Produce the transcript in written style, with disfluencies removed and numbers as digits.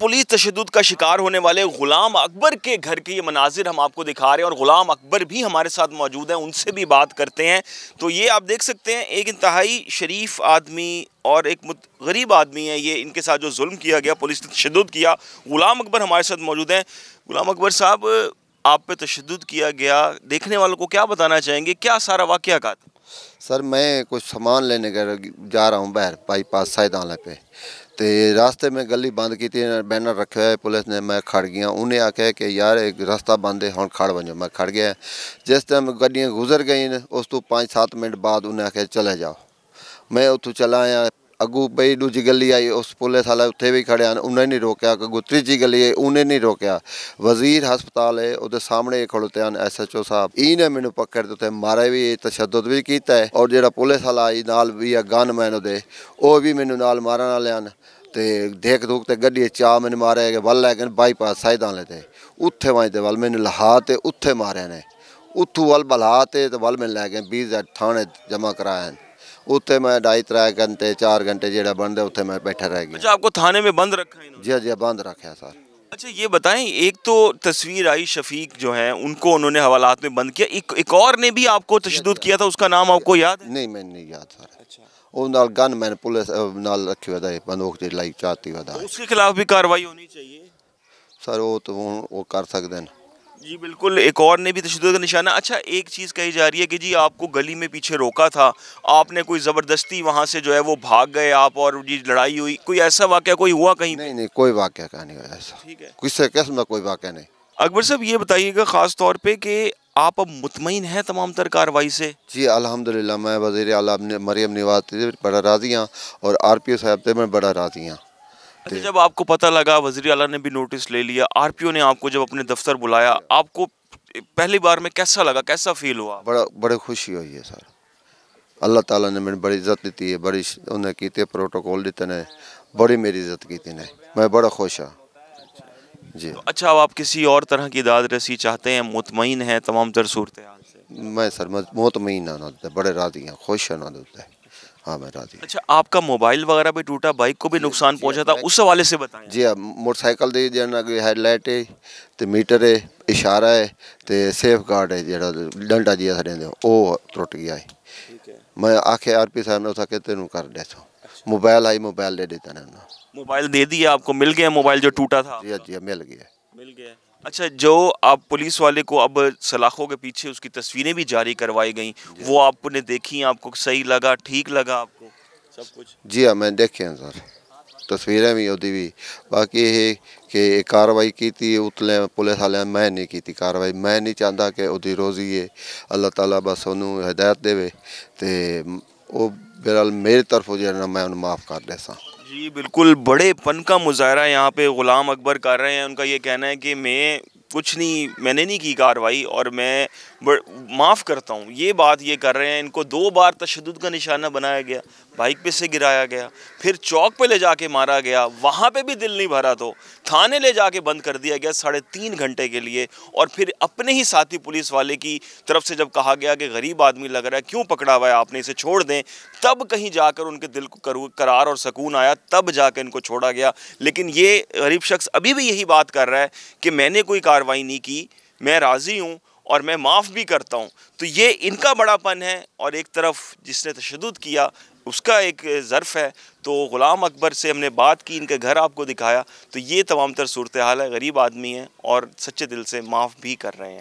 Police तशद्दुद का शिकार होने वाले गुलाम अकबर के घर के ये मनाजिर हम आपको दिखा रहे हैं और गुलाम अकबर भी हमारे साथ मौजूद हैं, उनसे भी बात करते हैं। तो ये आप देख सकते हैं, एक इंतहाई शरीफ आदमी और एक गरीब आदमी है। ये इनके साथ जो जुल्म किया गया, पुलिस ने तशद्दुद किया। गुलाम अकबर हमारे साथ मौजूद हैं। गुलाम अकबर साहब, आप पे तशद्दुद किया गया, देखने वालों को क्या बताना चाहेंगे, क्या सारा वाक़या था? सर मैं कुछ सामान लेने जा रहा हूँ बाहर बाईपास सैदाले पे, तो रास्ते में गली बंद की थी, बैनर रखे हुए पुलिस ने। मैं खड़ गया, उन्हें आख्या कि यार एक रास्ता बंद है, हुण खड़ वजो। मैं खड़ गया। जिस टाइम गड्डियाँ गुजर गई ने उस तो 5-7 मिनट बाद उन्हें आख्या चले जाओ। मैं उतों चला आया, अगू बई दूजी गली आई, उस पुलिस वाले उत्थे भी खड़े हैं, उन्हें नहीं रोकया। अगू तीजी गली है, उन्हें नहीं रोकया। वजीर हस्पताल है, उहदे सामने खड़ोते हैं SHO साहब, इन्हें मैनू पकड़ दिते, मारे भी, तशद्दुद भी किया है। और जो पुलिस वाला आई नाल भी है गन मैन उहदे, वो भी मैनू नाल मारन वाले हैं। तो देख दुख तो गड्डी चा मैंने मारे गए वल लै गए बाईपास सैदाले ते, उत्थे वजते वल मैंने लहा ते उत्थे मारे ने, उतों वल बला ते वल मैंने लै गए 20 थाने जमा कराए। उत्थे मैं 2.5-3 घंटे 4 घंटे जो बनते उत्थे मैं बैठा रह गया। अच्छा, आपको थाने में बंद रखा है इन्होंने? जी बंद रखा सर। अच्छा, ये बताएं, एक तो तस्वीर आई शफीक जो है, उनको उन्होंने हवालात में बंद किया, एक और ने भी आपको तशद्दुद किया था, उसका नाम आपको याद है? नहीं मैं नहीं याद सर। अच्छा, वो नाल गन मैंने पुलिस नाल रखी हुआ बंदूक जी लाई चाहती हुआ, उसके खिलाफ भी कार्रवाई होनी चाहिए सर। वो तो वो कर सकते हैं जी, बिल्कुल। एक और ने भी तशद्दुद का निशाना। अच्छा, एक चीज़ कही जा रही है कि जी आपको गली में पीछे रोका था, आपने कोई ज़बरदस्ती वहाँ से जो है वो भाग गए आप, और जी लड़ाई हुई, कोई ऐसा वाक़या कोई हुआ कहीं? नहीं कोई वाक़या का नहीं हुआ ऐसा। ठीक है, किसी किस्म का कोई वाक़या नहीं। अकबर साहब, ये बताइएगा ख़ास तौर पे कि आप अब मुतमईन हैं तमाम तर कार्रवाई से? जी अल्हम्दुलिल्लाह, मैं वज़ीर आला मरियम नवाज़ से बड़ा राज़ी हाँ, और RPO साहब से मैं बड़ा राज़ी हाँ। अच्छा, जब आपको पता लगा, वज़ीर आला ने भी नोटिस ले लिया, RPO ने आपको जब अपने दफ्तर बुलाया, आपको पहली बार में कैसा लगा, कैसा फील हुआ? बड़ी खुशी हुई है सर। अल्लाह ताला ने मैंने बड़ी इज्जत दी है, बड़ी उन्हें की प्रोटोकॉल दिते ने, बड़ी मेरी इज्जत की ने, मैं बड़ा खुश हाँ जी। तो अच्छा, अब आप किसी और तरह की दाद रसी चाहते हैं, मुतमईन हैं तमाम तर सूरत हाल से? मैं सर मुतमईन हाँ, बड़े राज़ी हैं, खुश हैं ना होता है। हाँ मैं राज़ी। अच्छा, आपका मोबाइल वगैरह भी टूटा, बाइक को भी नुकसान पहुंचा था, उस हवाले से बताएं। जी हाँ, मोटरसाइकिल दी हेडलाइट है, तो मीटर है, इशारा है, तो सेफ गार्ड है, जो डंडा जी साढ़े वो टुट गया है। मैं आखे RP साहब ने उठा के तेन कर दे। मोबाइल आई, मोबाइल दे देता है। मोबाइल दे दिया आपको, मिल गया मोबाइल जो टूटा था? जी मिल गया। अच्छा, जो आप पुलिस वाले को अब सलाखों के पीछे उसकी तस्वीरें भी जारी करवाई गई, वो आपने देखी, आपको सही लगा, ठीक लगा आपको सब कुछ? जी हाँ मैं देखे हैं सर, तस्वीरें भी होती भी। बाकी ये कि कार्रवाई की थी उतले पुलिस वाले, मैं नहीं की थी कार्रवाई। मैं नहीं चाहता कि उदी रोज़ी है, अल्लाह ताला बस उन्होंने हिदायत देवे, तो वो बहरहाल मेरी तरफ जो मैं उन्हें माफ़ कर दे सा। जी बिल्कुल, बड़े पन का मुजाहरा यहाँ पे गुलाम अकबर कर रहे हैं। उनका ये कहना है कि मैं कुछ नहीं, मैंने नहीं की कार्रवाई और मैं माफ़ करता हूँ, ये बात ये कर रहे हैं। इनको 2 बार तशद्दुद का निशाना बनाया गया, बाइक पे से गिराया गया, फिर चौक पे ले जाके मारा गया, वहाँ पे भी दिल नहीं भरा तो थाने ले जाके बंद कर दिया गया 3.5 घंटे के लिए। और फिर अपने ही साथी पुलिस वाले की तरफ से जब कहा गया कि गरीब आदमी लग रहा है, क्यों पकड़ा हुआ है आपने, इसे छोड़ दें, तब कहीं जाकर उनके दिल को करार और सुकून आया, तब जाकर इनको छोड़ा गया। लेकिन ये गरीब शख्स अभी भी यही बात कर रहा है कि मैंने कोई कार्रवाई नहीं की, मैं राज़ी हूँ और मैं माफ़ भी करता हूँ। तो ये इनका बड़ापन है, और एक तरफ जिसने तशद्दुद किया उसका एक ज़र्फ़ है। तो गुलाम अकबर से हमने बात की, इनके घर आपको दिखाया, तो ये तमाम तर सूरत हाल है। गरीब आदमी हैं और सच्चे दिल से माफ़ भी कर रहे हैं।